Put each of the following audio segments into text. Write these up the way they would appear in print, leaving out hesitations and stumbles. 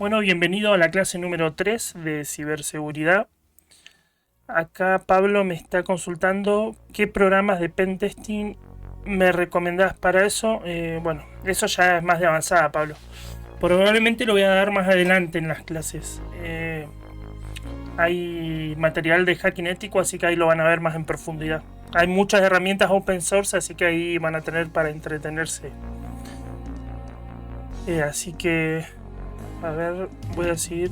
Bueno, bienvenido a la clase número 3 de ciberseguridad. Acá Pablo me está consultando qué programas de pentesting me recomendás para eso. Bueno, eso ya es más de avanzada, Pablo. Probablemente lo voy a dar más adelante en las clases. Hay material de hacking ético, así que ahí lo van a ver más en profundidad. Hay muchas herramientas open source, así que ahí van a tener para entretenerse. Así que, a ver, voy a seguir.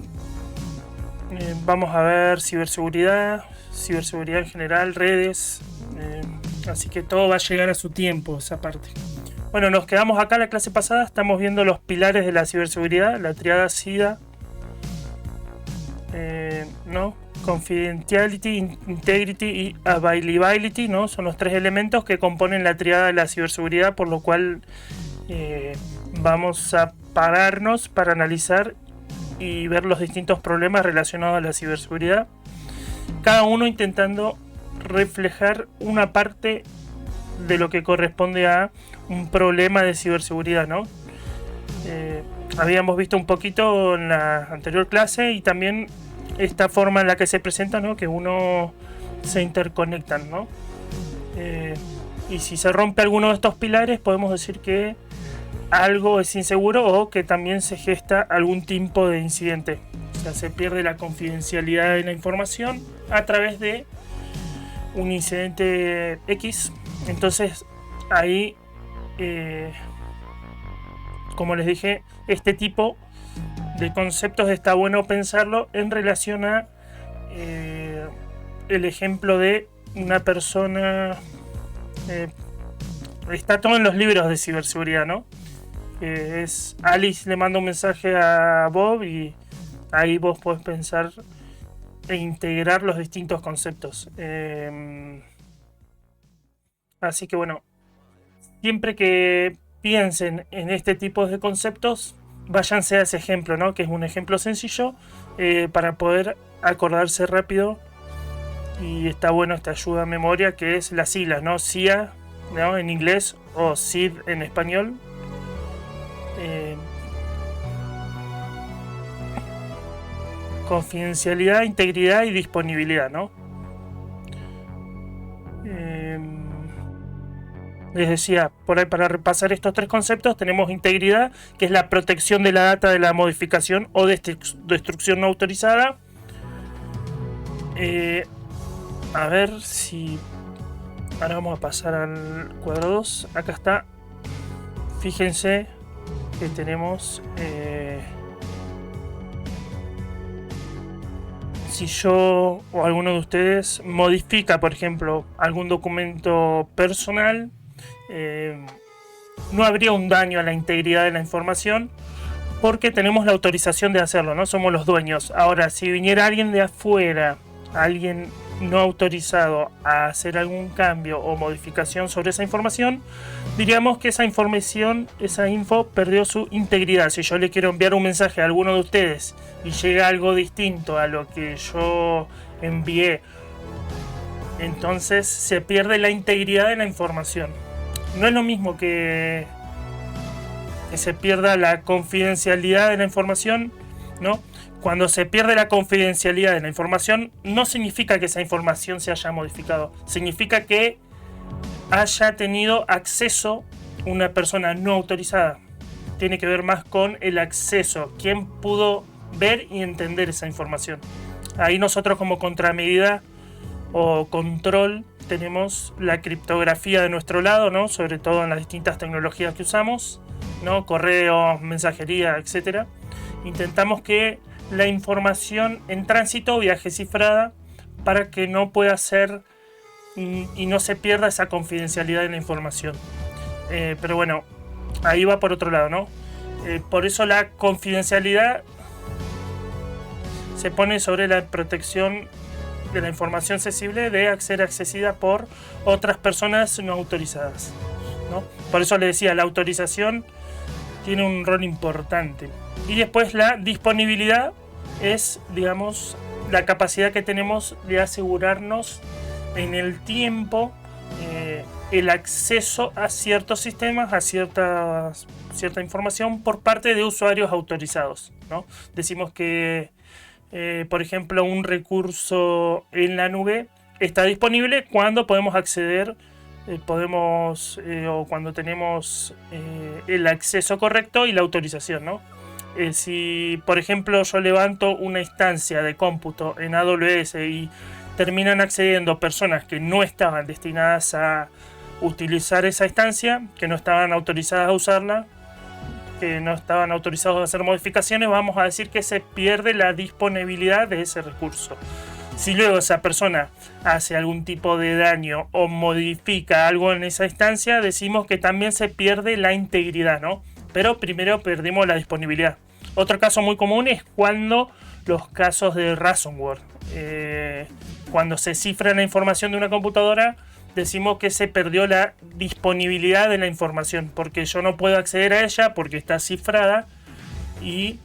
Vamos a ver ciberseguridad en general, redes. Así que todo va a llegar a su tiempo, esa parte. Bueno, nos quedamos acá la clase pasada. Estamos viendo los pilares de la ciberseguridad, la triada SIDA. ¿No? Confidentiality, Integrity y Availability, ¿no? Son los tres elementos que componen la triada de la ciberseguridad, por lo cual vamos a pararnos para analizar y ver los distintos problemas relacionados a la ciberseguridad, cada uno intentando reflejar una parte de lo que corresponde a un problema de ciberseguridad, ¿no? Habíamos visto un poquito en la anterior clase y también esta forma en la que se presenta, ¿no? Que uno se interconectan, ¿no? Y si se rompe alguno de estos pilares, podemos decir que algo es inseguro o que también se gesta algún tipo de incidente. O sea, se pierde la confidencialidad de la información a través de un incidente X. Entonces ahí, como les dije, este tipo de conceptos está bueno pensarlo en relación a el ejemplo de una persona. Está todo en los libros de ciberseguridad, ¿no? Es Alice le manda un mensaje a Bob y ahí vos podés pensar e integrar los distintos conceptos. Así que bueno, siempre que piensen en este tipo de conceptos, váyanse a ese ejemplo, ¿no? Que es un ejemplo sencillo para poder acordarse rápido. Y está bueno esta ayuda a memoria, que es las siglas, ¿no? CIA, ¿no? En inglés, o SID en español. Confidencialidad, integridad y disponibilidad, ¿no? Les decía, por ahí para repasar estos tres conceptos tenemos integridad, que es la protección de la data de la modificación o destrucción no autorizada. A ver si... Ahora vamos a pasar al cuadro 2. Acá está. Fíjense que tenemos... si yo o alguno de ustedes modifica, por ejemplo, algún documento personal, no habría un daño a la integridad de la información porque tenemos la autorización de hacerlo, ¿no? Somos los dueños. Ahora, si viniera alguien de afuera, alguien no autorizado a hacer algún cambio o modificación sobre esa información, diríamos que esa información, esa info perdió su integridad. Si yo le quiero enviar un mensaje a alguno de ustedes y llega algo distinto a lo que yo envié, entonces se pierde la integridad de la información. No es lo mismo que se pierda la confidencialidad de la información, ¿no? Cuando se pierde la confidencialidad de la información, no significa que esa información se haya modificado. Significa que haya tenido acceso una persona no autorizada. Tiene que ver más con el acceso. ¿Quién pudo ver y entender esa información? Ahí nosotros como contramedida o control tenemos la criptografía de nuestro lado, ¿no? Sobre todo en las distintas tecnologías que usamos, ¿no? Correos, mensajería, etc. Intentamos que la información en tránsito viaje cifrada para que no pueda ser y no se pierda esa confidencialidad de la información. Pero bueno, ahí va por otro lado, ¿no? Por eso la confidencialidad se pone sobre la protección de la información sensible de ser accesida por otras personas no autorizadas, ¿no? Por eso le decía, la autorización tiene un rol importante. Y después la disponibilidad es, digamos, la capacidad que tenemos de asegurarnos en el tiempo el acceso a ciertos sistemas, a cierta información por parte de usuarios autorizados, ¿no? Decimos que, por ejemplo, un recurso en la nube está disponible cuando podemos acceder, o cuando tenemos el acceso correcto y la autorización, ¿no? Si, por ejemplo, yo levanto una instancia de cómputo en AWS y terminan accediendo personas que no estaban destinadas a utilizar esa instancia, que no estaban autorizadas a usarla, que no estaban autorizados a hacer modificaciones, vamos a decir que se pierde la disponibilidad de ese recurso. Si luego esa persona hace algún tipo de daño o modifica algo en esa instancia, decimos que también se pierde la integridad, ¿no? Pero primero perdimos la disponibilidad. Otro caso muy común es cuando los casos de ransomware. Cuando se cifra la información de una computadora, decimos que se perdió la disponibilidad de la información, porque yo no puedo acceder a ella porque está cifrada. Y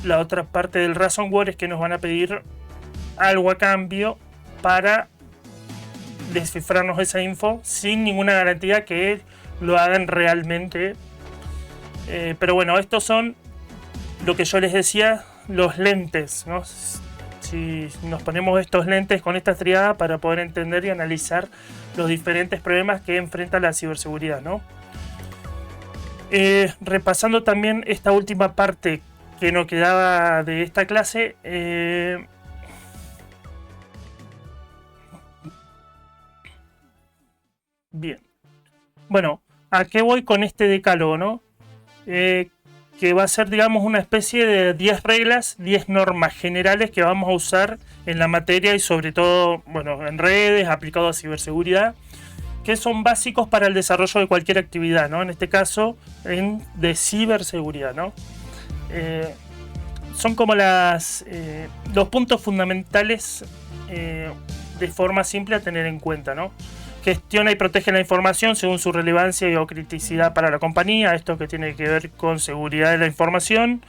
la otra parte del ransomware es que nos van a pedir algo a cambio para descifrarnos esa info sin ninguna garantía que lo hagan realmente. Pero bueno, estos son lo que yo les decía, los lentes, ¿no? Si nos ponemos estos lentes con esta triada para poder entender y analizar los diferentes problemas que enfrenta la ciberseguridad, ¿no? Repasando también esta última parte que nos quedaba de esta clase, bien. Bueno, ¿a qué voy con este decálogo, no? Que va a ser, digamos, una especie de 10 reglas, 10 normas generales que vamos a usar en la materia y sobre todo, bueno, en redes, aplicado a ciberseguridad, que son básicos para el desarrollo de cualquier actividad, ¿no? En este caso, de ciberseguridad, ¿no? Son como los puntos fundamentales de forma simple a tener en cuenta, ¿no? Gestiona y protege la información según su relevancia y o criticidad para la compañía. Esto que tiene que ver con seguridad de la información.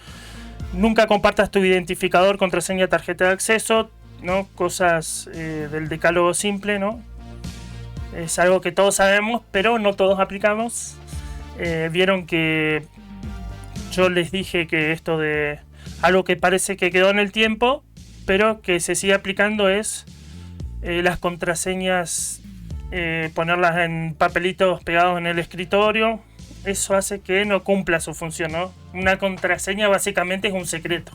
Nunca compartas tu identificador, contraseña, tarjeta de acceso, ¿no? Cosas del decálogo simple, ¿no? Es algo que todos sabemos, pero no todos aplicamos. Vieron que yo les dije que esto de algo que parece que quedó en el tiempo, pero que se sigue aplicando es las contraseñas. Ponerlas en papelitos pegados en el escritorio. Eso hace que no cumpla su función, ¿no? Una contraseña básicamente es un secreto.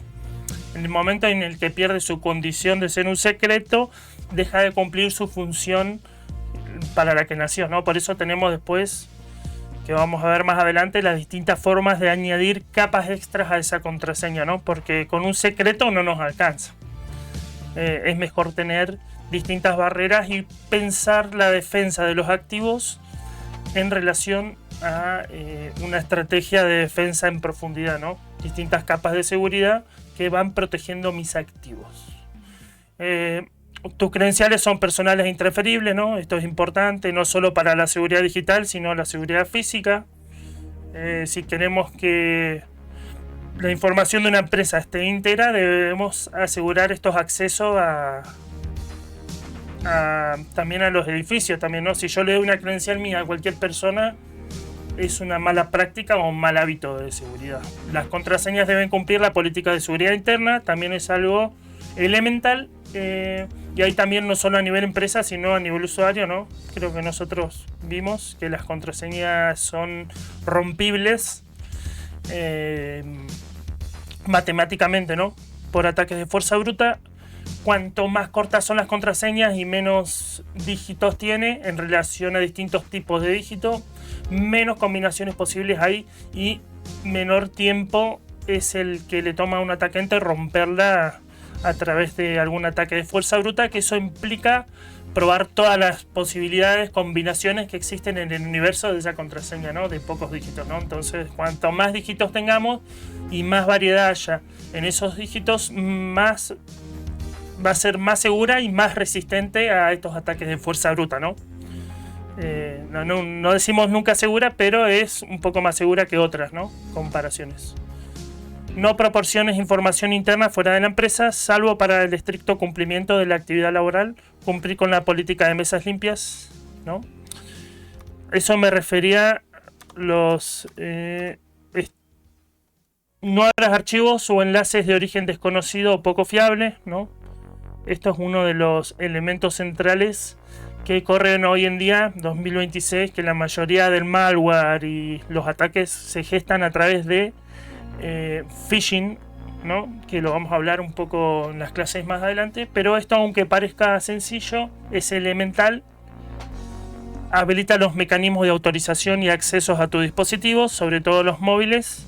En el momento en el que pierde su condición de ser un secreto, deja de cumplir su función para la que nació, ¿no? Por eso tenemos después, que vamos a ver más adelante, las distintas formas de añadir capas extras a esa contraseña, ¿no? Porque con un secreto no nos alcanza. Es mejor tener distintas barreras y pensar la defensa de los activos en relación a una estrategia de defensa en profundidad, ¿no? Distintas capas de seguridad que van protegiendo mis activos. Tus credenciales son personales e intransferibles, ¿no? Esto es importante no solo para la seguridad digital, sino la seguridad física. Si queremos que la información de una empresa esté íntegra, debemos asegurar estos accesos también a los edificios también, ¿no? Si yo le doy una credencial mía a cualquier persona, es una mala práctica o un mal hábito de seguridad. Las contraseñas deben cumplir la política de seguridad interna, también es algo elemental, y ahí también no solo a nivel empresa, sino a nivel usuario, ¿no? Creo que nosotros vimos que las contraseñas son rompibles matemáticamente, ¿no? Por ataques de fuerza bruta. Cuanto más cortas son las contraseñas y menos dígitos tiene en relación a distintos tipos de dígitos, menos combinaciones posibles hay y menor tiempo es el que le toma a un atacante romperla a través de algún ataque de fuerza bruta, que eso implica probar todas las posibilidades, combinaciones que existen en el universo de esa contraseña, ¿no? De pocos dígitos, ¿no? Entonces, cuanto más dígitos tengamos y más variedad haya en esos dígitos, más va a ser más segura y más resistente a estos ataques de fuerza bruta, ¿no? No decimos nunca segura, pero es un poco más segura que otras, ¿no? Comparaciones. No proporciones información interna fuera de la empresa, salvo para el estricto cumplimiento de la actividad laboral. Cumplir con la política de mesas limpias, ¿no? eso me refería no abras archivos o enlaces de origen desconocido o poco fiable, ¿no? Esto es uno de los elementos centrales que corren hoy en día, 2026, que la mayoría del malware y los ataques se gestan a través de phishing, ¿no? Que lo vamos a hablar un poco en las clases más adelante, pero esto, aunque parezca sencillo, es elemental. Habilita los mecanismos de autorización y accesos a tus dispositivos, sobre todo los móviles.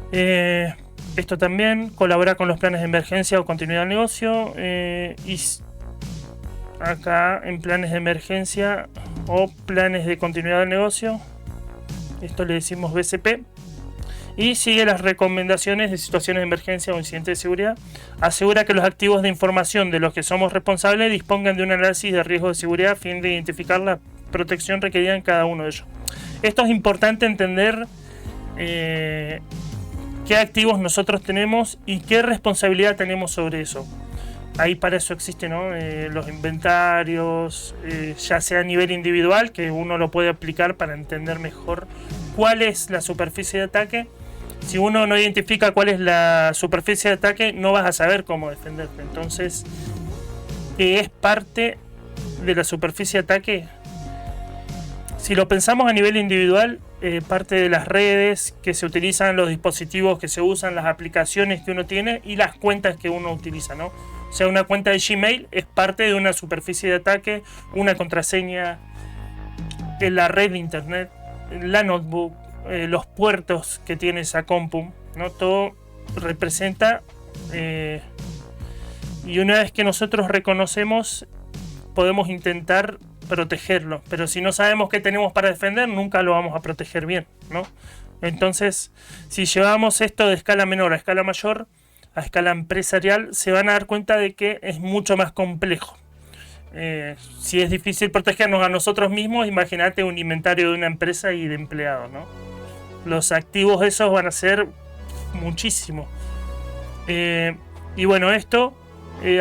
Esto también colabora con los planes de emergencia o continuidad del negocio. Y acá en planes de emergencia o planes de continuidad del negocio, esto le decimos BCP. Y sigue las recomendaciones de situaciones de emergencia o incidentes de seguridad. Asegura que los activos de información de los que somos responsables dispongan de un análisis de riesgo de seguridad a fin de identificar la protección requerida en cada uno de ellos. Esto es importante entender qué activos nosotros tenemos y qué responsabilidad tenemos sobre eso. Ahí para eso existen, ¿no? Los inventarios, ya sea a nivel individual, que uno lo puede aplicar para entender mejor cuál es la superficie de ataque. Si uno no identifica cuál es la superficie de ataque, no vas a saber cómo defenderte. Entonces, ¿qué es parte de la superficie de ataque? Si lo pensamos a nivel individual, parte de las redes que se utilizan, los dispositivos que se usan, las aplicaciones que uno tiene y las cuentas que uno utiliza, ¿no? O sea, una cuenta de Gmail es parte de una superficie de ataque, una contraseña, en la red de internet, la notebook, los puertos que tiene esa compu, ¿no? Todo representa, y una vez que nosotros reconocemos, podemos intentar protegerlo, pero si no sabemos qué tenemos para defender, nunca lo vamos a proteger bien, ¿no? Entonces, si llevamos esto de escala menor a escala mayor, a escala empresarial, se van a dar cuenta de que es mucho más complejo. Si es difícil protegernos a nosotros mismos, imagínate un inventario de una empresa y de empleados, ¿no? Los activos esos van a ser muchísimo. Y bueno, esto,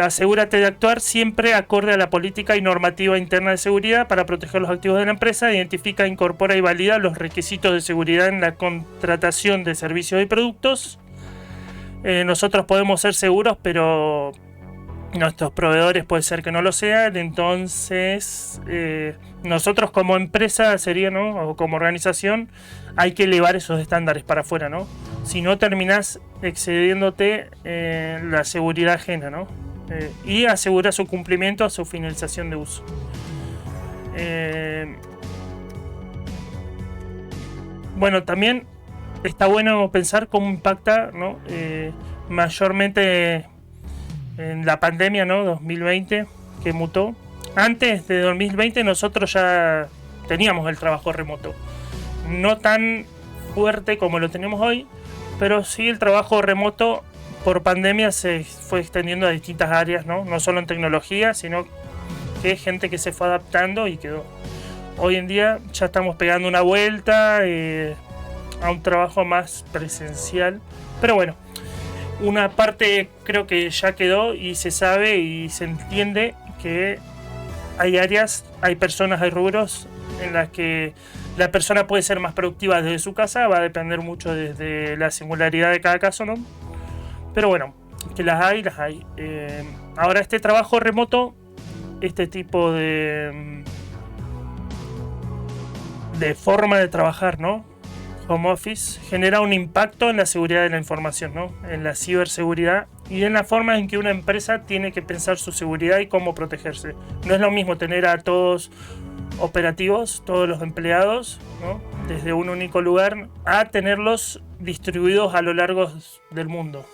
asegúrate de actuar siempre acorde a la política y normativa interna de seguridad para proteger los activos de la empresa. Identifica, incorpora y valida los requisitos de seguridad en la contratación de servicios y productos. Nosotros podemos ser seguros, pero nuestros proveedores puede ser que no lo sean. Entonces, nosotros como empresa sería, ¿no? O como organización, hay que elevar esos estándares para afuera, ¿no? Si no, terminás excediéndote la seguridad ajena, ¿no? Y asegura su cumplimiento a su finalización de uso. Bueno, también está bueno pensar cómo impacta, ¿no? Mayormente en la pandemia, ¿no? 2020, que mutó. Antes de 2020 nosotros ya teníamos el trabajo remoto. No tan fuerte como lo tenemos hoy, pero sí el trabajo remoto por pandemia se fue extendiendo a distintas áreas, ¿no? No solo en tecnología, sino que gente que se fue adaptando y quedó. Hoy en día ya estamos pegando una vuelta a un trabajo más presencial, pero bueno, una parte creo que ya quedó y se sabe y se entiende que hay áreas, hay personas, hay rubros en las que la persona puede ser más productiva desde su casa. Va a depender mucho desde la singularidad de cada caso, ¿no? Pero bueno, que las hay, las hay. Ahora, este trabajo remoto, este tipo de forma de trabajar, ¿no? Home office, genera un impacto en la seguridad de la información, ¿no? En la ciberseguridad y en la forma en que una empresa tiene que pensar su seguridad y cómo protegerse. No es lo mismo tener a todos operativos, todos los empleados, ¿no? Desde un único lugar, a tenerlos distribuidos a lo largo del mundo.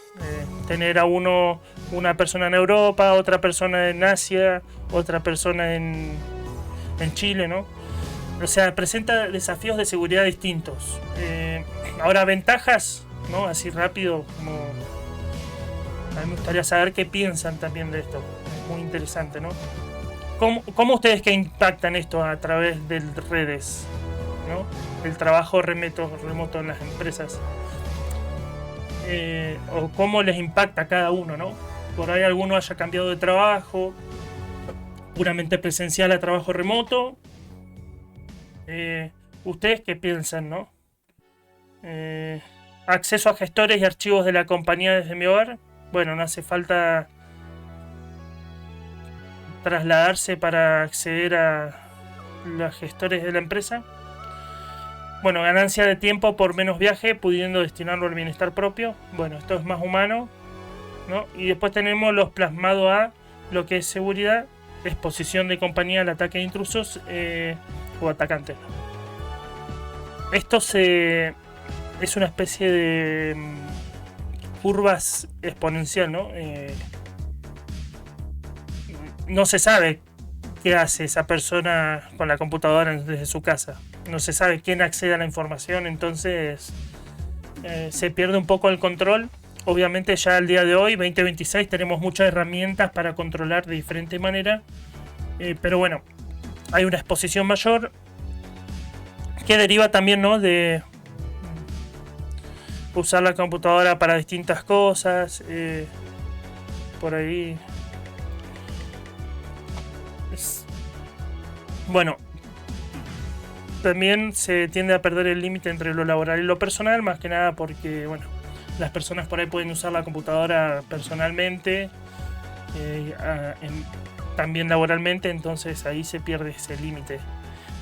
Tener a una persona en Europa, otra persona en Asia, otra persona en Chile, ¿no? O sea, presenta desafíos de seguridad distintos. Ahora, ventajas, ¿no? Así rápido, como a mí me gustaría saber qué piensan también de esto. Es muy interesante, ¿no? ¿Cómo ustedes que impactan esto a través de redes, ¿no? El trabajo remoto en las empresas. O cómo les impacta a cada uno, ¿no? Por ahí alguno haya cambiado de trabajo puramente presencial a trabajo remoto. ¿Ustedes qué piensan, no? Acceso a gestores y archivos de la compañía desde mi hogar. Bueno, no hace falta trasladarse para acceder a los gestores de la empresa. Bueno, ganancia de tiempo por menos viaje, pudiendo destinarlo al bienestar propio. Bueno, esto es más humano, ¿no? Y después tenemos los plasmados a lo que es seguridad, exposición de compañía al ataque de intrusos o atacantes. Esto es una especie de curvas exponencial, ¿no? No se sabe qué hace esa persona con la computadora desde su casa. No se sabe quién accede a la información, entonces se pierde un poco el control. Obviamente ya al día de hoy, 2026, tenemos muchas herramientas para controlar de diferente manera. Pero bueno, hay una exposición mayor que deriva también, ¿no?, de usar la computadora para distintas cosas. Por ahí. Bueno, también se tiende a perder el límite entre lo laboral y lo personal, más que nada porque, bueno, las personas por ahí pueden usar la computadora personalmente, también laboralmente, entonces ahí se pierde ese límite.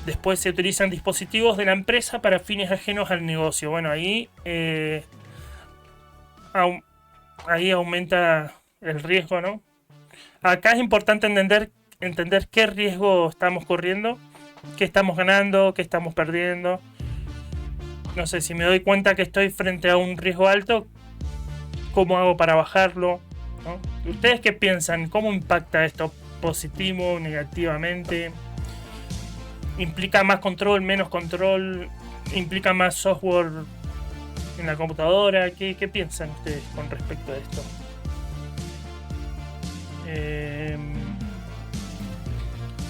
Después se utilizan dispositivos de la empresa para fines ajenos al negocio. Bueno, ahí aumenta el riesgo, ¿no? Acá es importante entender qué riesgo estamos corriendo, qué estamos ganando, qué estamos perdiendo. No sé, si me doy cuenta que estoy frente a un riesgo alto, ¿cómo hago para bajarlo?, ¿no? ¿Ustedes qué piensan? ¿Cómo impacta esto? ¿Positivo, negativamente? ¿Implica más control, menos control? ¿Implica más software en la computadora? ¿Qué piensan ustedes con respecto a esto?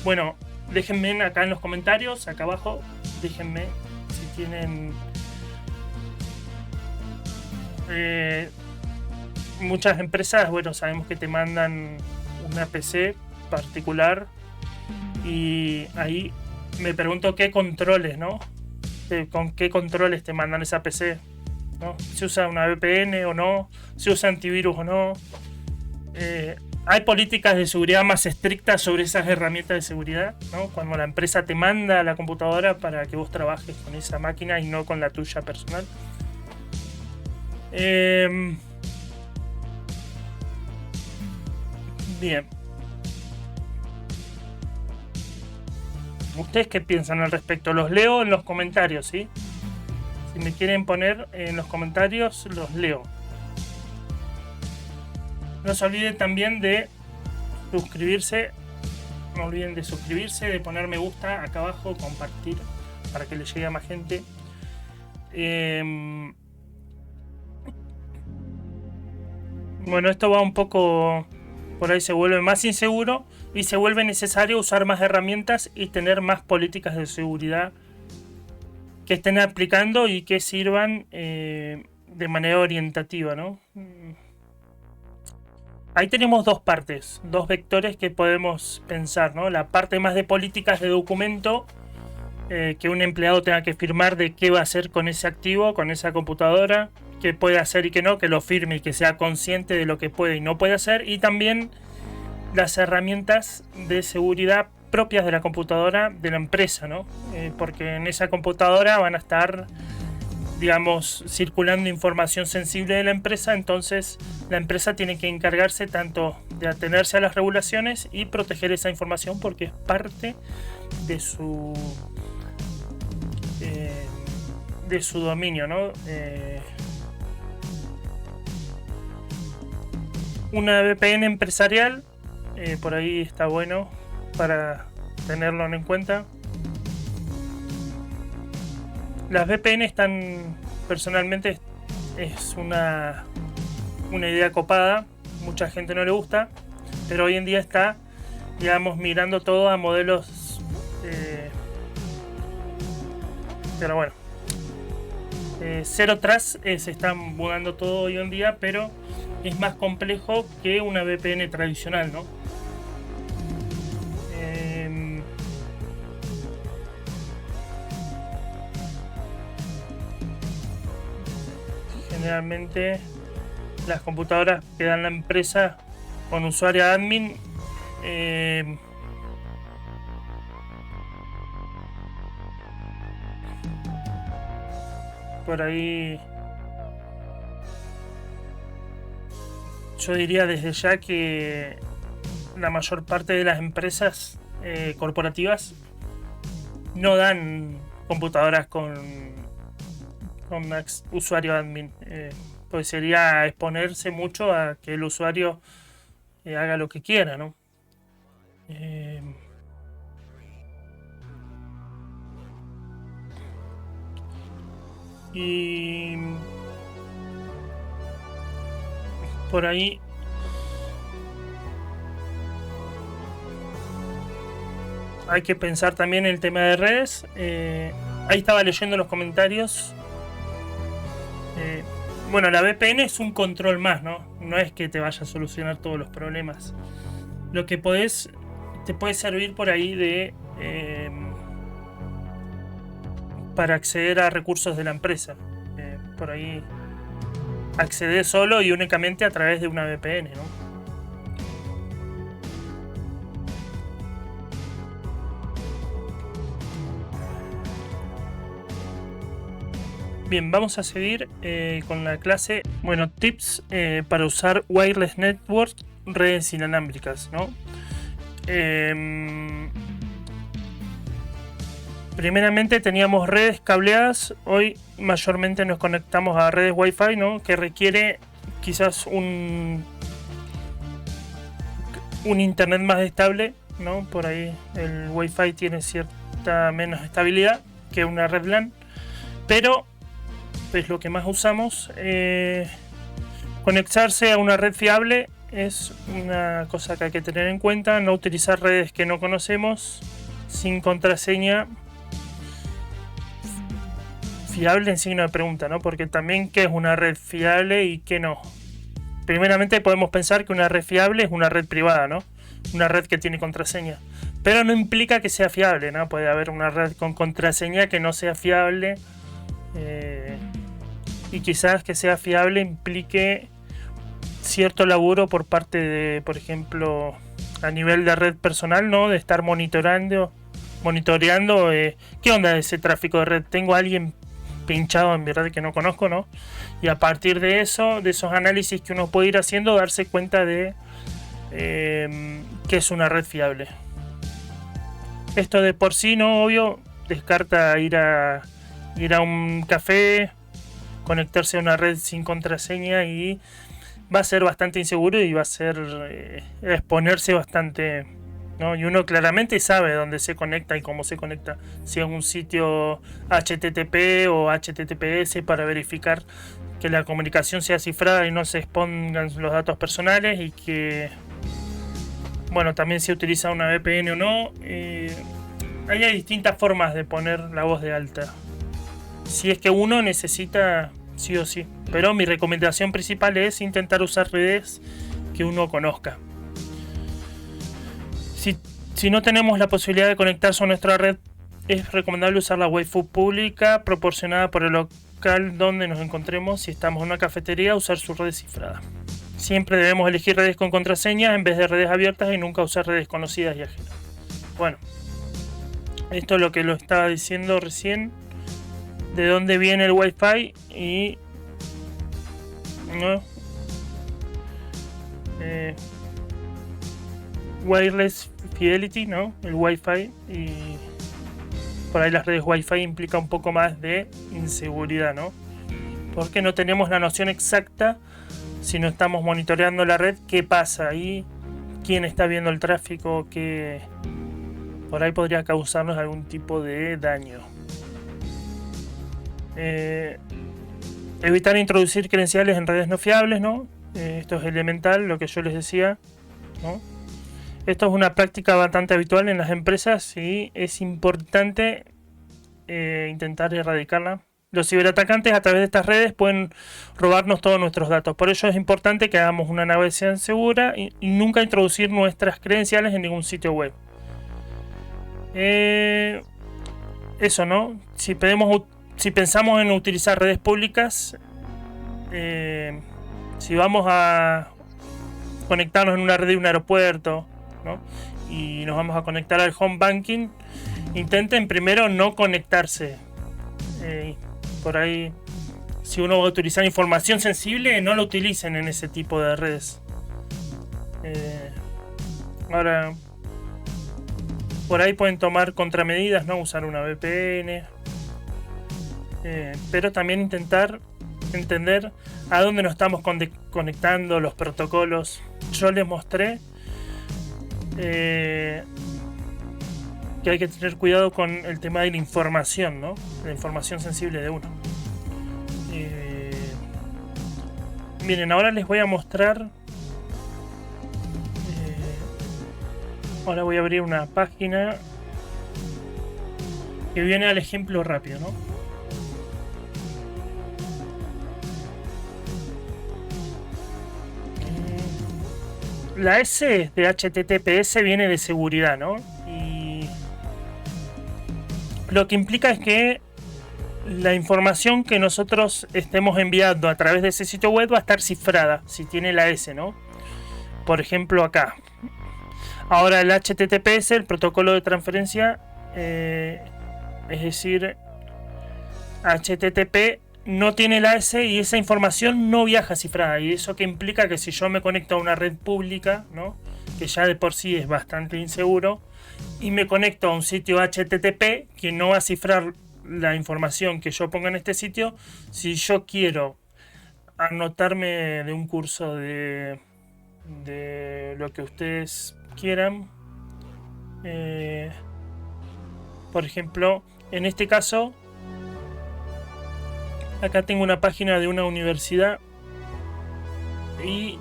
Bueno, déjenme acá en los comentarios, acá abajo, déjenme si tienen muchas empresas, bueno, sabemos que te mandan una PC particular y ahí me pregunto qué controles, ¿no? ¿Con qué controles te mandan esa PC, ¿no? ¿Se usa una VPN o no? ¿Se usa antivirus o no? Hay políticas de seguridad más estrictas sobre esas herramientas de seguridad, ¿no? Cuando la empresa te manda la computadora para que vos trabajes con esa máquina y no con la tuya personal. Bien. ¿Ustedes qué piensan al respecto? Los leo en los comentarios, ¿sí? Si me quieren poner en los comentarios, los leo. No se olviden también de suscribirse. No olviden de suscribirse, de poner me gusta acá abajo, compartir para que le llegue a más gente. Bueno, esto va un poco... Por ahí se vuelve más inseguro y se vuelve necesario usar más herramientas y tener más políticas de seguridad que estén aplicando y que sirvan de manera orientativa, ¿no? Ahí tenemos dos partes, dos vectores que podemos pensar, ¿no? La parte más de políticas de documento, que un empleado tenga que firmar de qué va a hacer con ese activo, con esa computadora, qué puede hacer y qué no, que lo firme y que sea consciente de lo que puede y no puede hacer. Y también las herramientas de seguridad propias de la computadora de la empresa, ¿no? Porque en esa computadora van a estar, digamos, circulando información sensible de la empresa, entonces la empresa tiene que encargarse tanto de atenerse a las regulaciones y proteger esa información porque es parte de su dominio, ¿no? Una VPN empresarial, por ahí está bueno para tenerlo en cuenta. Las VPN están, personalmente, es una idea copada, mucha gente no le gusta, pero hoy en día está, digamos, migrando todo a modelos, pero bueno, Zero Trust se está mudando todo hoy en día, pero es más complejo que una VPN tradicional, ¿no? generalmente las computadoras que dan la empresa con usuario admin por ahí yo diría desde ya que la mayor parte de las empresas corporativas no dan computadoras con usuario admin, pues sería exponerse mucho a que el usuario haga lo que quiera, ¿no? Y por ahí hay que pensar también en el tema de redes. Ahí estaba leyendo los comentarios. Bueno, la VPN es un control más, ¿no? No es que te vaya a solucionar todos los problemas. Lo que te puede servir por ahí de para acceder a recursos de la empresa. Por ahí acceder solo y únicamente a través de una VPN, ¿no? Bien, vamos a seguir con la clase, bueno, tips para usar wireless network, redes inalámbricas, ¿no? Primeramente teníamos redes cableadas, hoy mayormente nos conectamos a redes Wi-Fi, ¿no? Que requiere quizás un internet más estable, ¿no? Por ahí el Wi-Fi tiene cierta menos estabilidad que una red LAN, pero es lo que más usamos. Conectarse a una red fiable es una cosa que hay que tener en cuenta. No utilizar redes que no conocemos, sin contraseña fiable en signo de pregunta, ¿no? Porque también qué es una red fiable y qué no. Primeramente podemos pensar que una red fiable es una red privada, ¿no? Una red que tiene contraseña, pero no implica que sea fiable, ¿no? Puede haber una red con contraseña que no sea fiable. Y quizás que sea fiable implique cierto laburo por parte de, por ejemplo, a nivel de red personal, ¿no? De estar monitoreando qué onda ese tráfico de red. Tengo a alguien pinchado en mi red que no conozco, ¿no? Y a partir de eso, de esos análisis que uno puede ir haciendo, darse cuenta de que es una red fiable. Esto de por sí, no, obvio, descarta ir a un café, conectarse a una red sin contraseña, y va a ser bastante inseguro y va a ser exponerse bastante, ¿no? Y uno claramente sabe dónde se conecta y cómo se conecta, si es un sitio HTTP o HTTPS, para verificar que la comunicación sea cifrada y no se expongan los datos personales, y que, bueno, también se utiliza una VPN o no. Hay distintas formas de poner la voz de alta, si es que uno necesita sí o sí. Pero mi recomendación principal es intentar usar redes que uno conozca. Si no tenemos la posibilidad de conectarse a nuestra red, es recomendable usar la Wi-Fi pública proporcionada por el local donde nos encontremos. Si estamos en una cafetería, usar su red cifrada. Siempre debemos elegir redes con contraseña en vez de redes abiertas, y nunca usar redes conocidas y ajenas. Bueno, esto es lo que lo estaba diciendo recién, de dónde viene el Wi-Fi y ¿no? Wireless Fidelity, ¿no? El Wi-Fi, y por ahí las redes Wi-Fi implica un poco más de inseguridad, ¿no? Porque no tenemos la noción exacta, si no estamos monitoreando la red, qué pasa ahí, quién está viendo el tráfico, que por ahí podría causarnos algún tipo de daño. Evitar introducir credenciales en redes no fiables, ¿no? Esto es elemental, lo que yo les decía, ¿no? Esto es una práctica bastante habitual en las empresas y es importante intentar erradicarla. Los ciberatacantes a través de estas redes pueden robarnos todos nuestros datos. Por ello es importante que hagamos una navegación segura y nunca introducir nuestras credenciales en ningún sitio web. Eso, ¿no? Si pensamos en utilizar redes públicas, si vamos a conectarnos en una red de un aeropuerto, ¿no? Y nos vamos a conectar al home banking, intenten primero no conectarse. Por ahí, si uno va a utilizar información sensible, no lo utilicen en ese tipo de redes. Ahora, por ahí pueden tomar contramedidas, ¿no? Usar una VPN. Pero también intentar entender a dónde nos estamos conectando, los protocolos. Yo les mostré que hay que tener cuidado con el tema de la información, ¿no? La información sensible de uno. Miren, ahora les voy a mostrar. Ahora voy a abrir una página que viene al ejemplo rápido, ¿no? La S de HTTPS viene de seguridad, ¿no? Y lo que implica es que la información que nosotros estemos enviando a través de ese sitio web va a estar cifrada, si tiene la S, ¿no? Por ejemplo, acá. Ahora el HTTPS, el protocolo de transferencia, es decir, HTTP no tiene la S y esa información no viaja cifrada. Y eso que implica que si yo me conecto a una red pública, ¿no? Que ya de por sí es bastante inseguro, y me conecto a un sitio HTTP que no va a cifrar la información que yo ponga en este sitio, si yo quiero anotarme de un curso de lo que ustedes quieran, por ejemplo, en este caso, acá tengo una página de una universidad y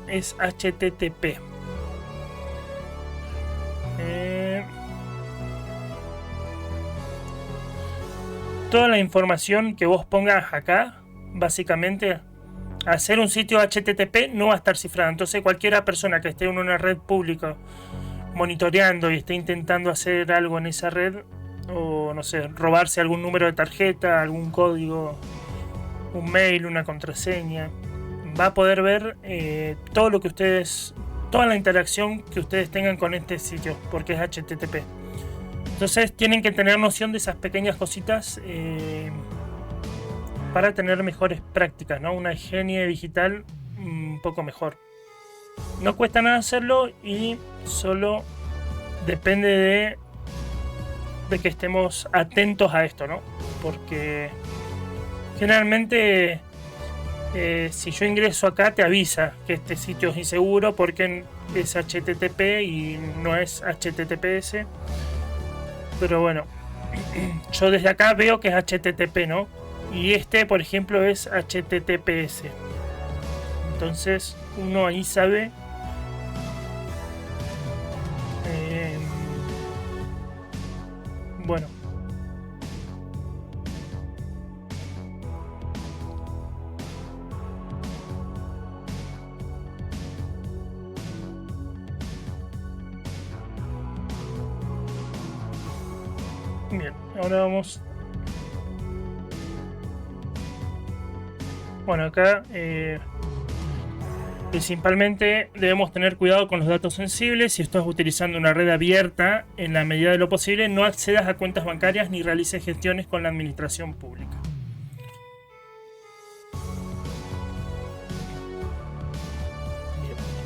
es HTTP. Toda la información que vos pongas acá, básicamente, hacer un sitio HTTP no va a estar cifrado. Entonces cualquiera persona que esté en una red pública monitoreando y esté intentando hacer algo en esa red, o no sé, robarse algún número de tarjeta, algún código, un mail, una contraseña, va a poder ver todo lo que ustedes, toda la interacción que ustedes tengan con este sitio, porque es HTTP. Entonces tienen que tener noción de esas pequeñas cositas para tener mejores prácticas, ¿no? Una higiene digital un poco mejor. No cuesta nada hacerlo y solo depende de que estemos atentos a esto, ¿no? Porque generalmente si yo ingreso acá te avisa que este sitio es inseguro porque es HTTP y no es HTTPS. Pero bueno, yo desde acá veo que es HTTP, ¿no? Y este, por ejemplo, es HTTPS. Entonces uno ahí sabe bueno, bien, ahora vamos. Bueno, acá principalmente debemos tener cuidado con los datos sensibles. Si estás utilizando una red abierta, en la medida de lo posible, no accedas a cuentas bancarias ni realices gestiones con la administración pública.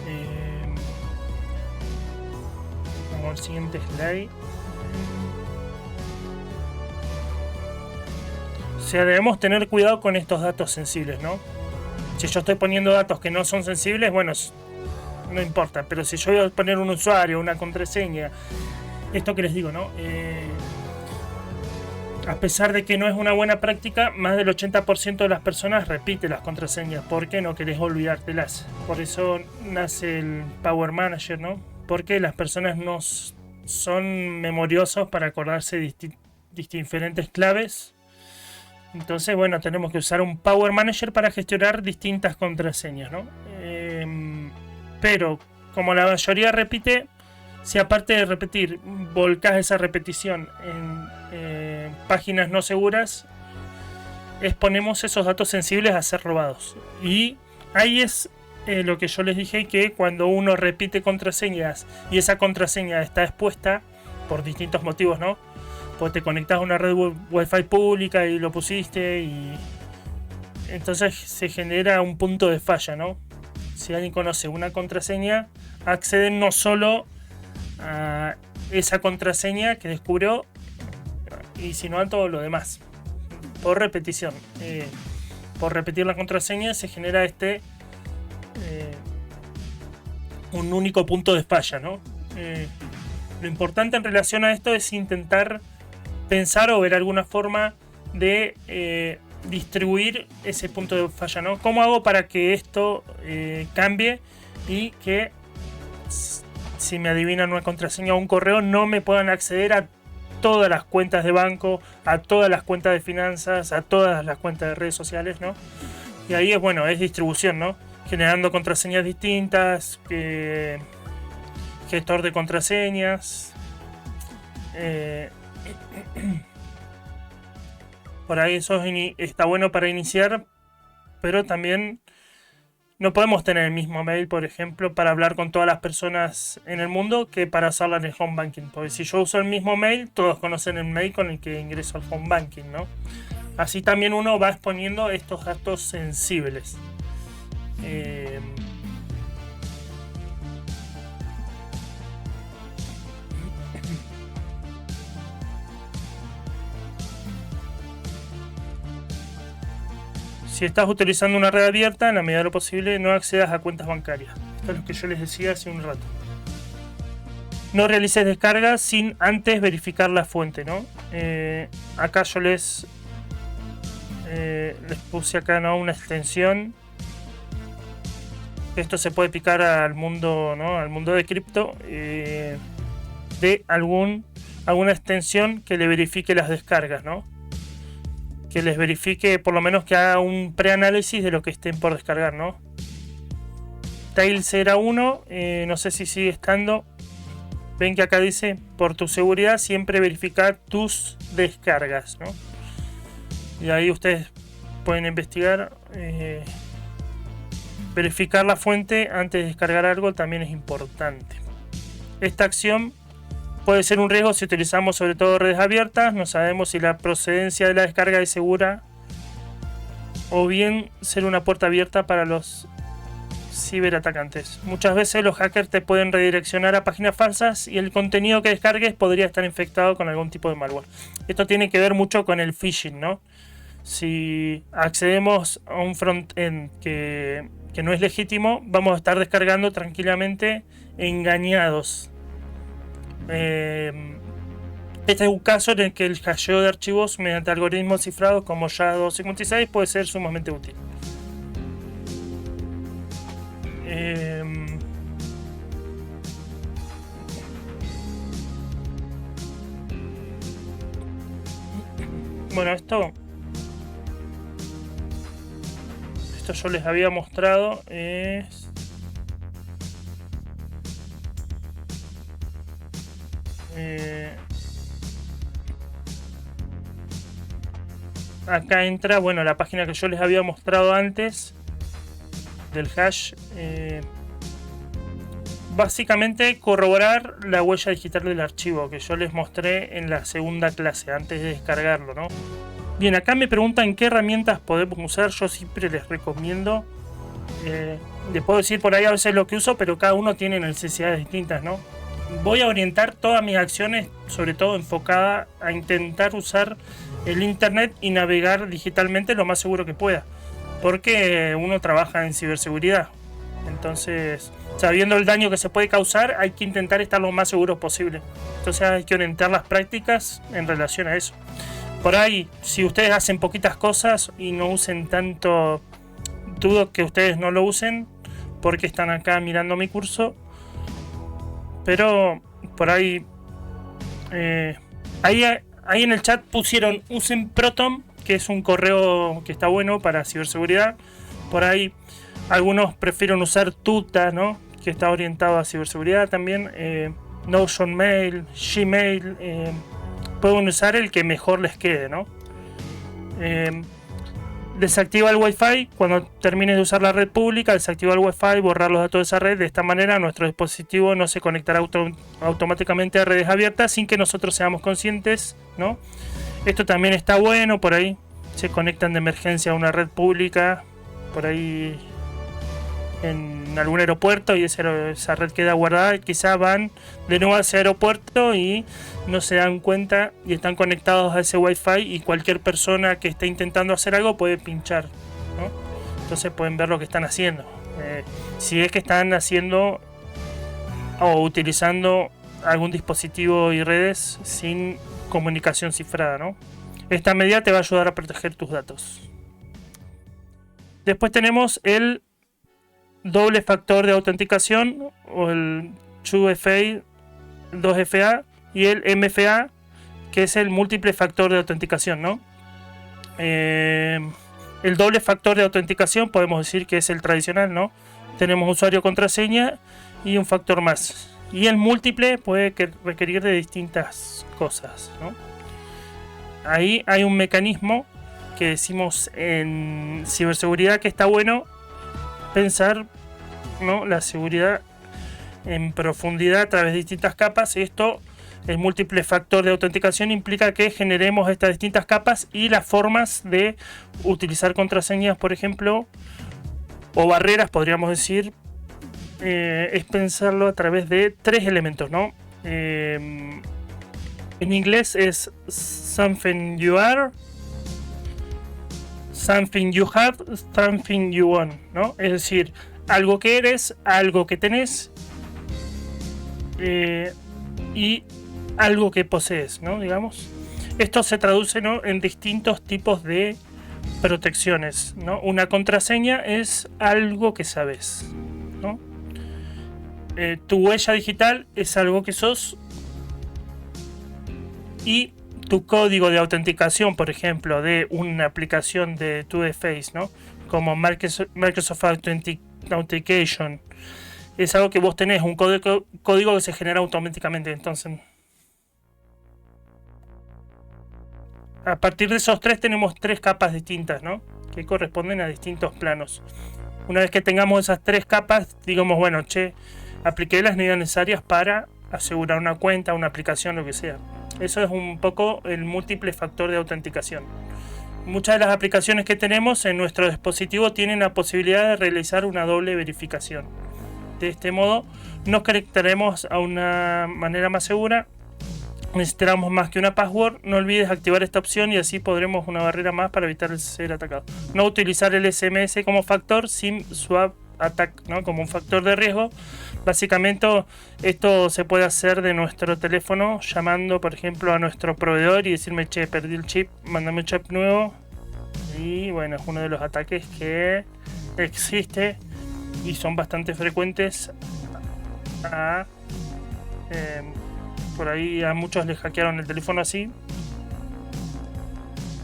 Bien, vamos al siguiente slide. O sea, debemos tener cuidado con estos datos sensibles, ¿no? Si yo estoy poniendo datos que no son sensibles, bueno, no importa. Pero si yo voy a poner un usuario, una contraseña, esto que les digo, ¿no? A pesar de que no es una buena práctica, más del 80% de las personas repite las contraseñas porque no querés olvidártelas. Por eso nace el Power Manager, ¿no? Porque las personas no son memoriosos para acordarse de diferentes claves. Entonces, bueno, tenemos que usar un Power Manager para gestionar distintas contraseñas, ¿no? Pero, como la mayoría repite, si aparte de repetir, volcás esa repetición en páginas no seguras, exponemos esos datos sensibles a ser robados. Y ahí es lo que yo les dije, que cuando uno repite contraseñas y esa contraseña está expuesta por distintos motivos, ¿no? Pues te conectas a una red Wi-Fi pública y lo pusiste, y entonces se genera un punto de falla, ¿no? Si alguien conoce una contraseña, acceden no solo a esa contraseña que descubrió, y sino a todo lo demás. Por repetición. Por repetir la contraseña se genera un único punto de falla, ¿no? Lo importante en relación a esto es intentar pensar o ver alguna forma de distribuir ese punto de falla, ¿no? ¿Cómo hago para que esto cambie y que, si me adivinan una contraseña o un correo, no me puedan acceder a todas las cuentas de banco, a todas las cuentas de finanzas, a todas las cuentas de redes sociales, ¿no? Y ahí es distribución, ¿no? Generando contraseñas distintas, gestor de contraseñas. Por ahí eso está bueno para iniciar, pero también no podemos tener el mismo mail, por ejemplo, para hablar con todas las personas en el mundo que para hacerla en el home banking. Porque si yo uso el mismo mail, todos conocen el mail con el que ingreso al home banking, ¿no? Así también uno va exponiendo estos datos sensibles. Si estás utilizando una red abierta, en la medida de lo posible no accedas a cuentas bancarias. Esto es lo que yo les decía hace un rato. No realices descargas sin antes verificar la fuente, ¿no? Acá yo les puse acá, ¿no?, una extensión. Esto se puede picar al mundo, ¿no?, al mundo de cripto, de alguna extensión que le verifique las descargas, ¿no? Que les verifique, por lo menos que haga un preanálisis de lo que estén por descargar, ¿no? Tails era uno, no sé si sigue estando. Ven que acá dice, por tu seguridad siempre verificar tus descargas, ¿no? Y ahí ustedes pueden investigar. Verificar la fuente antes de descargar algo también es importante. Esta acción puede ser un riesgo si utilizamos sobre todo redes abiertas. No sabemos si la procedencia de la descarga es segura, o bien ser una puerta abierta para los ciberatacantes. Muchas veces los hackers te pueden redireccionar a páginas falsas y el contenido que descargues podría estar infectado con algún tipo de malware. Esto tiene que ver mucho con el phishing, ¿no? Si accedemos a un frontend que no es legítimo, vamos a estar descargando tranquilamente engañados. Este es un caso en el que el hasheo de archivos mediante algoritmos cifrados como SHA-256 puede ser sumamente útil. Bueno, esto yo les había mostrado. Acá entra, bueno, la página que yo les había mostrado antes del hash. Básicamente corroborar la huella digital del archivo que yo les mostré en la segunda clase antes de descargarlo, ¿no? Bien, acá me preguntan qué herramientas podemos usar. Yo siempre les recomiendo, les puedo decir por ahí a veces lo que uso, pero cada uno tiene necesidades distintas, ¿no? Voy a orientar todas mis acciones, sobre todo enfocada a intentar usar el internet y navegar digitalmente lo más seguro que pueda, porque uno trabaja en ciberseguridad. Entonces, sabiendo el daño que se puede causar, hay que intentar estar lo más seguro posible. Entonces hay que orientar las prácticas en relación a eso. Por ahí, si ustedes hacen poquitas cosas y no usen tanto, dudo que ustedes no lo usen porque están acá mirando mi curso. Pero por ahí, ahí en el chat pusieron usen Proton, que es un correo que está bueno para ciberseguridad. Por ahí algunos prefieren usar Tuta, ¿no?, que está orientado a ciberseguridad también. Notion Mail, Gmail, pueden usar el que mejor les quede, ¿no? Desactiva el Wi-Fi cuando termines de usar la red pública, desactiva el Wi-Fi, borrar los datos de esa red. De esta manera nuestro dispositivo no se conectará automáticamente a redes abiertas sin que nosotros seamos conscientes, ¿no? Esto también está bueno, por ahí se conectan de emergencia a una red pública, por ahí en algún aeropuerto, y esa red queda guardada y quizás van de nuevo a ese aeropuerto y no se dan cuenta y están conectados a ese Wi-Fi, y cualquier persona que esté intentando hacer algo puede pinchar, ¿no? Entonces pueden ver lo que están haciendo. Si es que están haciendo o utilizando algún dispositivo y redes sin comunicación cifrada, ¿no? Esta medida te va a ayudar a proteger tus datos. Después tenemos el doble factor de autenticación, o el 2FA, 2FA, y el MFA, que es el múltiple factor de autenticación, ¿no? El doble factor de autenticación podemos decir que es el tradicional, ¿no? Tenemos usuario, contraseña y un factor más. Y el múltiple puede requerir de distintas cosas, ¿no? Ahí hay un mecanismo que decimos en ciberseguridad que está bueno pensar, ¿no?, la seguridad en profundidad a través de distintas capas. Esto, el múltiple factor de autenticación, implica que generemos estas distintas capas y las formas de utilizar contraseñas, por ejemplo, o barreras, podríamos decir, es pensarlo a través de 3 elementos, ¿no? En inglés es something you are, something you have, something you own, ¿no? Es decir, algo que eres, algo que tenés, y algo que posees, ¿no? Digamos. Esto se traduce, ¿no?, en distintos tipos de protecciones, ¿no? Una contraseña es algo que sabes, ¿no? Tu huella digital es algo que sos, y tu código de autenticación, por ejemplo, de una aplicación de 2FA, ¿no?, como Microsoft Authentication, es algo que vos tenés, un código que se genera automáticamente. Entonces, a partir de esos 3 tenemos 3 capas distintas, ¿no?, que corresponden a distintos planos. Una vez que tengamos esas 3 capas, digamos, bueno, apliqué las medidas necesarias para asegurar una cuenta, una aplicación, lo que sea. Eso es un poco el múltiple factor de autenticación. Muchas de las aplicaciones que tenemos en nuestro dispositivo tienen la posibilidad de realizar una doble verificación. De este modo nos conectaremos a una manera más segura. Necesitamos más que una password. No olvides activar esta opción y así podremos una barrera más para evitar ser atacado. No utilizar el SMS como factor, SIM swap attack, ¿no?, como un factor de riesgo. Básicamente esto se puede hacer de nuestro teléfono llamando, por ejemplo, a nuestro proveedor y decirme: che, perdí el chip, mándame un chip nuevo. Y bueno, es uno de los ataques que existe y son bastante frecuentes. Por ahí a muchos les hackearon el teléfono así.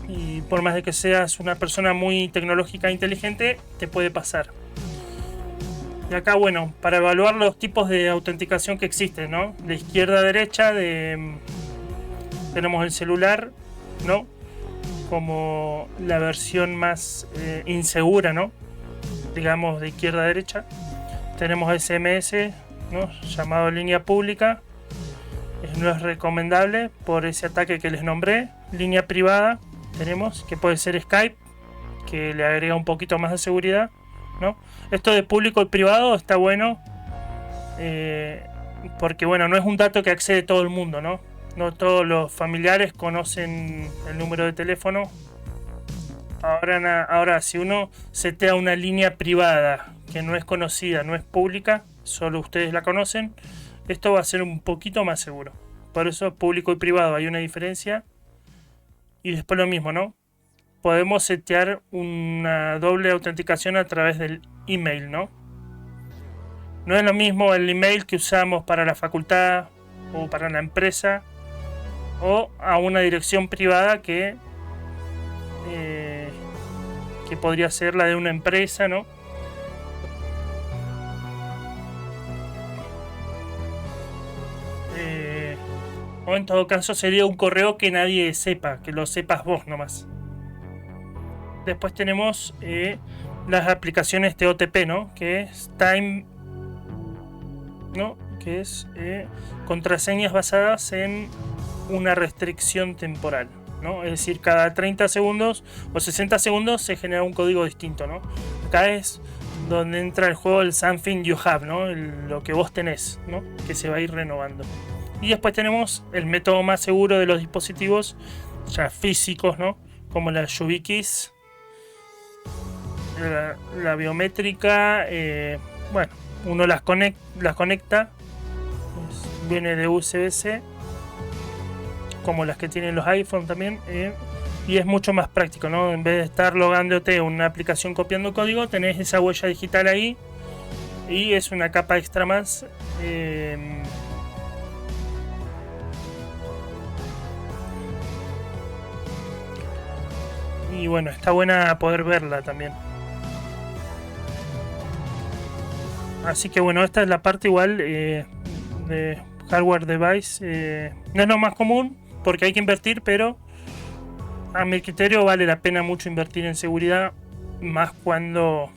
Y por más de que seas una persona muy tecnológica e inteligente, te puede pasar. Y acá, bueno, para evaluar los tipos de autenticación que existen, ¿no?, de izquierda a derecha, tenemos el celular, ¿no?, como la versión más insegura, ¿no?, digamos, de izquierda a derecha. Tenemos SMS, ¿no?, llamado línea pública. No es recomendable por ese ataque que les nombré. Línea privada tenemos, que puede ser Skype, que le agrega un poquito más de seguridad, ¿no? Esto de público y privado está bueno, porque bueno, no es un dato que accede todo el mundo, ¿no? No todos los familiares conocen el número de teléfono. Ahora, si uno setea una línea privada que no es conocida, no es pública, solo ustedes la conocen, esto va a ser un poquito más seguro. Por eso público y privado hay una diferencia. Y después lo mismo, ¿no? Podemos setear una doble autenticación a través del email, ¿no? No es lo mismo el email que usamos para la facultad o para la empresa, o a una dirección privada que podría ser la de una empresa, ¿no? O en todo caso sería un correo que nadie sepa, que lo sepas vos nomás. después tenemos las aplicaciones TOTP, ¿no? Que es Time, ¿no? Que es contraseñas basadas en una restricción temporal, ¿no? Es decir, cada 30 segundos o 60 segundos se genera un código distinto, ¿no? Acá es donde entra el juego el something you have, ¿no? Lo que vos tenés, ¿no? Que se va a ir renovando. Y después tenemos el método más seguro de los dispositivos ya físicos, ¿no? Como la YubiKeys, la biométrica, bueno, uno las conecta, viene de USB-C, como las que tienen los iPhone también, y es mucho más práctico, ¿no? En vez de estar logándote una aplicación copiando código, tenés esa huella digital ahí y es una capa extra más. Y bueno, está buena poder verla también. Así que bueno, esta es la parte igual de hardware device. No es lo más común porque hay que invertir, pero a mi criterio vale la pena mucho invertir en seguridad, más cuando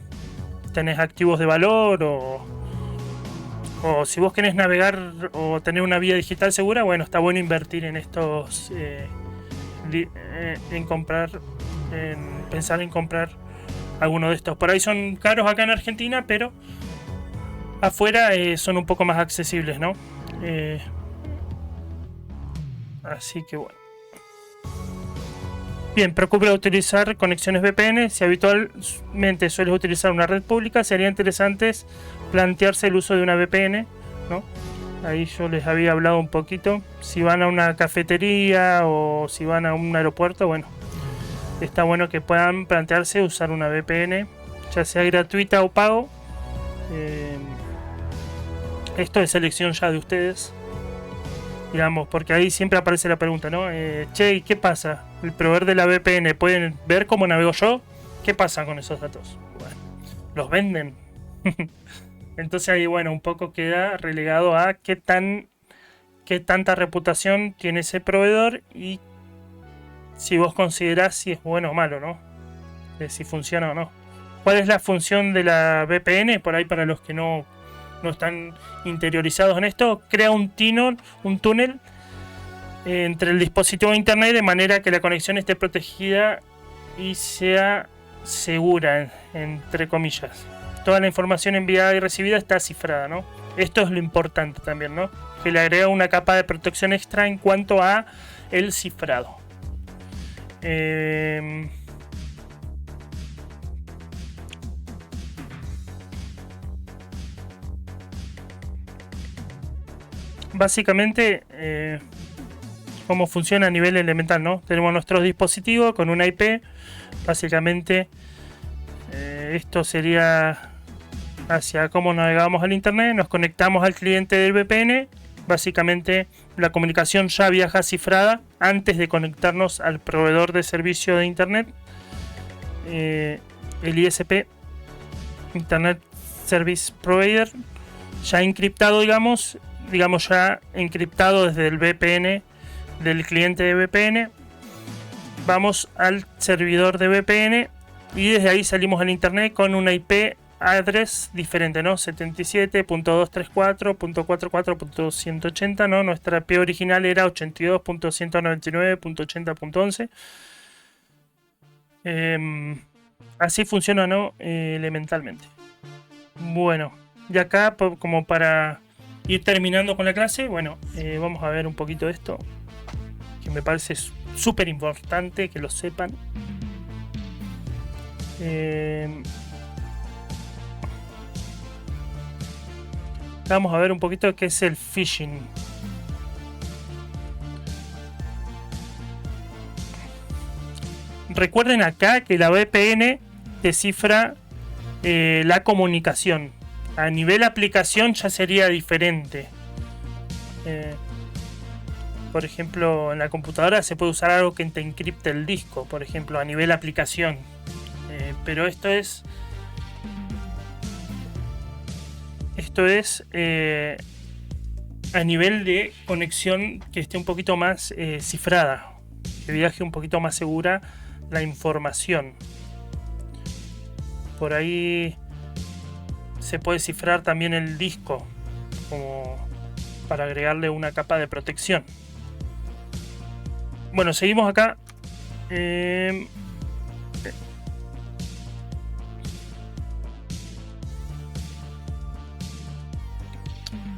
tenés activos de valor o si vos querés navegar o tener una vía digital segura. Bueno, está bueno invertir en estos, pensar en comprar alguno de estos. Por ahí son caros acá en Argentina, pero afuera son un poco más accesibles, ¿no? Así que bueno. Bien, procura utilizar conexiones VPN. Si habitualmente sueles utilizar una red pública, sería interesante plantearse el uso de una VPN, ¿no? Ahí yo les había hablado un poquito. Si van a una cafetería o si van a un aeropuerto, bueno, está bueno que puedan plantearse usar una VPN, ya sea gratuita o pago. Esto es elección ya de ustedes, digamos, porque ahí siempre aparece la pregunta, ¿no? Che, ¿qué pasa? ¿El proveedor de la VPN pueden ver cómo navego yo? ¿Qué pasa con esos datos? Bueno, ¿los venden? Entonces ahí, bueno, un poco queda relegado a qué tanta reputación tiene ese proveedor y si vos considerás si es bueno o malo, ¿no? Si funciona o no. ¿Cuál es la función de la VPN? Por ahí, para los que no están interiorizados en esto, crea un túnel entre el dispositivo e internet, de manera que la conexión esté protegida y sea segura, entre comillas. Toda la información enviada y recibida está cifrada, ¿no? Esto es lo importante también, ¿no? Que le agrega una capa de protección extra en cuanto a el cifrado. Básicamente, cómo funciona a nivel elemental, ¿no? Tenemos nuestro dispositivo con una IP. Básicamente, esto sería hacia cómo navegamos al internet. Nos conectamos al cliente del VPN. Básicamente, la comunicación ya viaja cifrada antes de conectarnos al proveedor de servicio de internet. El ISP, Internet Service Provider, ya encriptado, digamos ya encriptado desde el VPN del cliente de VPN. Vamos al servidor de VPN y desde ahí salimos al internet con una IP address diferente, ¿no? 77.234.44.180, ¿no? Nuestra IP original era 82.199.80.11. Así funciona, ¿no? Elementalmente. Bueno, y acá, como para ir terminando con la clase, bueno, vamos a ver un poquito esto, que me parece súper importante que lo sepan. Vamos a ver un poquito qué es el phishing. Recuerden acá que la VPN descifra la comunicación. A nivel aplicación ya sería diferente. Por ejemplo, en la computadora se puede usar algo que te encripte el disco, por ejemplo, a nivel aplicación. Pero esto es a nivel de conexión que esté un poquito más cifrada, que viaje un poquito más segura la información. Por ahí se puede cifrar también el disco, como para agregarle una capa de protección. Bueno, seguimos acá.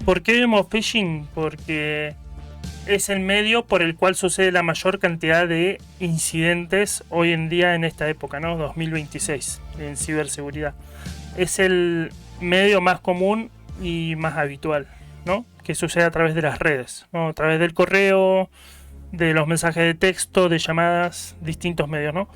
¿Por qué vemos phishing? Porque es el medio por el cual sucede la mayor cantidad de incidentes hoy en día en esta época, ¿no? 2026, en ciberseguridad. Es el medio más común y más habitual, ¿no? Que sucede a través de las redes, ¿no? A través del correo, de los mensajes de texto, de llamadas, distintos medios, ¿no?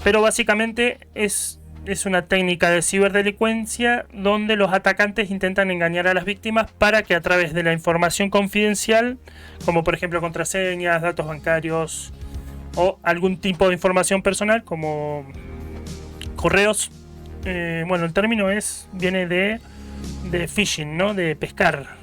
Pero básicamente es una técnica de ciberdelincuencia donde los atacantes intentan engañar a las víctimas para que a través de la información confidencial, como por ejemplo contraseñas, datos bancarios o algún tipo de información personal como correos, bueno, el término viene de phishing, ¿no? De pescar,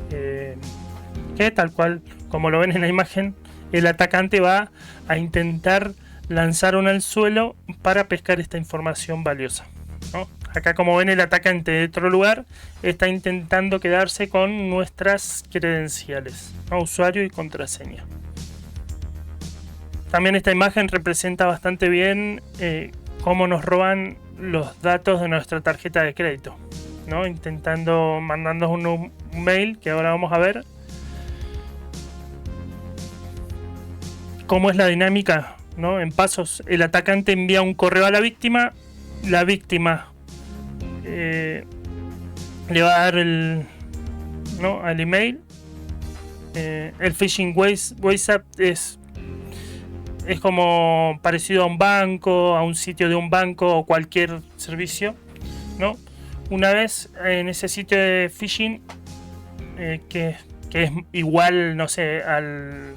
que tal cual como lo ven en la imagen, el atacante va a intentar lanzar un anzuelo para pescar esta información valiosa, ¿no? Acá, como ven, el atacante de otro lugar está intentando quedarse con nuestras credenciales, ¿no? Usuario y contraseña. También esta imagen representa bastante bien cómo nos roban los datos de nuestra tarjeta de crédito, ¿no? Mandándonos un mail que ahora vamos a ver. ¿Cómo es la dinámica, ¿no? En pasos, el atacante envía un correo a la víctima le va a dar al email. El phishing WhatsApp es como parecido a un banco, a un sitio de un banco o cualquier servicio, ¿no? Una vez en ese sitio de phishing, que es igual, no sé, al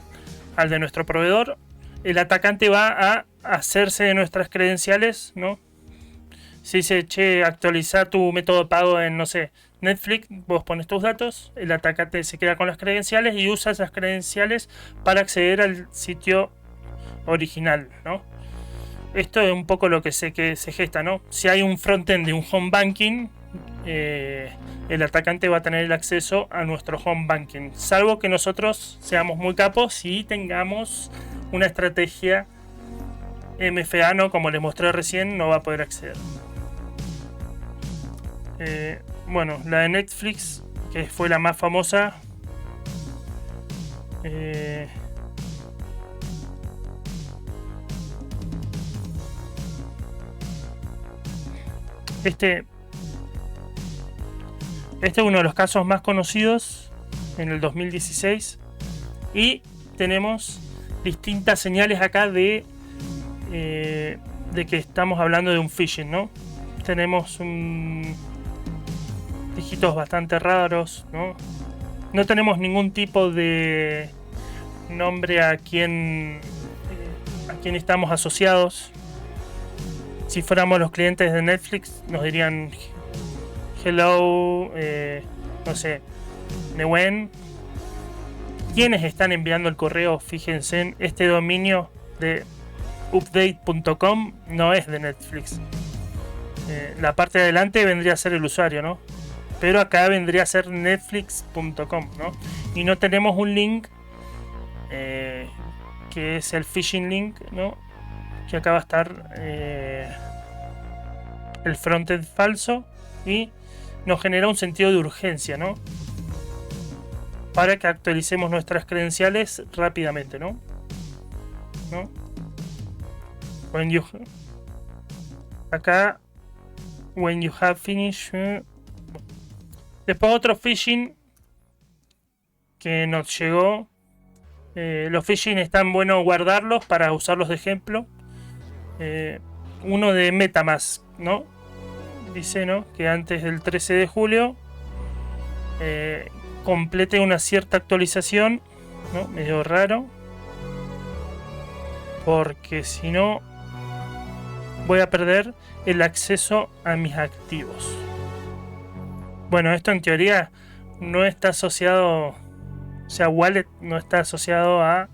de nuestro proveedor, el atacante va a hacerse de nuestras credenciales, ¿no? Si dice, che, actualiza tu método de pago en, no sé, Netflix, vos pones tus datos, el atacante se queda con las credenciales y usa esas credenciales para acceder al sitio original, ¿no? Esto es un poco lo que se gesta, ¿no? Si hay un frontend de un home banking, el atacante va a tener el acceso a nuestro home banking, salvo que nosotros seamos muy capos y tengamos una estrategia MFA, ¿no? Como les mostré recién, no va a poder acceder. Bueno, la de Netflix, que fue la más famosa, este es uno de los casos más conocidos en el 2016 y tenemos distintas señales acá de que estamos hablando de un phishing, ¿no? Tenemos dígitos bastante raros, ¿no? No tenemos ningún tipo de nombre a quien estamos asociados. Si fuéramos los clientes de Netflix, nos dirían hello, no sé, Newen. ¿Quiénes están enviando el correo? Fíjense, en este dominio de update.com no es de Netflix. La parte de adelante vendría a ser el usuario, ¿no? Pero acá vendría a ser netflix.com, ¿no? Y no tenemos un link que es el phishing link, ¿no? Que acá va a estar el frontend falso y nos genera un sentido de urgencia, ¿no? Para que actualicemos nuestras credenciales rápidamente, ¿no? Acá, when you have finished. Después otro phishing que nos llegó. Los phishing están bueno guardarlos para usarlos de ejemplo. Uno de MetaMask, ¿no? Dice, ¿no? Que antes del 13 de julio complete una cierta actualización, ¿no? Medio raro, porque si no voy a perder el acceso a mis activos. Bueno, esto en teoría no está asociado, o sea, wallet no está asociado a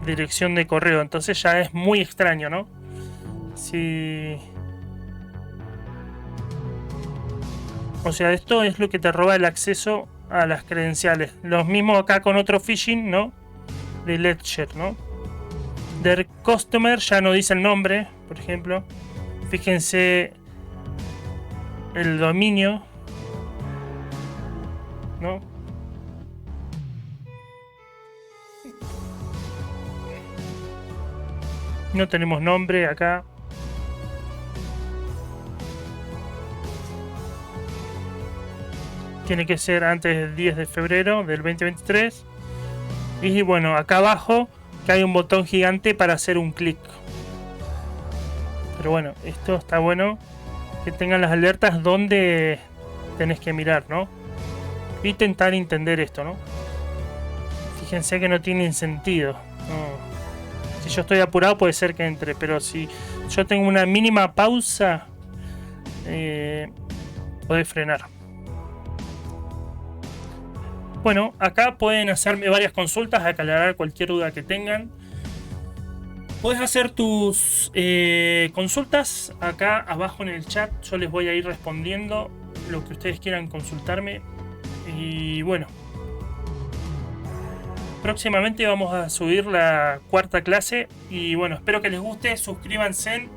dirección de correo, entonces ya es muy extraño, ¿no? Si O sea, esto es lo que te roba el acceso a las credenciales. Lo mismo acá con otro phishing, ¿no? De Ledger, ¿no? Der Customer ya no dice el nombre, por ejemplo. Fíjense el dominio, ¿no? No tenemos nombre acá. Tiene que ser antes del 10 de febrero del 2023. Y bueno, acá abajo que hay un botón gigante para hacer un clic. Pero bueno, esto está bueno que tengan las alertas donde tenés que mirar, ¿no? Y intentar entender esto, ¿no? Fíjense que no tienen sentido. No. Si yo estoy apurado puede ser que entre, pero si yo tengo una mínima pausa, podés frenar. Bueno, acá pueden hacerme varias consultas, aclarar cualquier duda que tengan. Puedes hacer tus consultas acá abajo en el chat. Yo les voy a ir respondiendo lo que ustedes quieran consultarme. Y bueno, próximamente vamos a subir la cuarta clase. Y bueno, espero que les guste. Suscríbanse.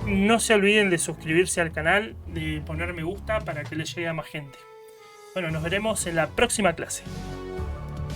No se olviden de suscribirse al canal, de poner me gusta para que les llegue a más gente. Bueno, nos veremos en la próxima clase.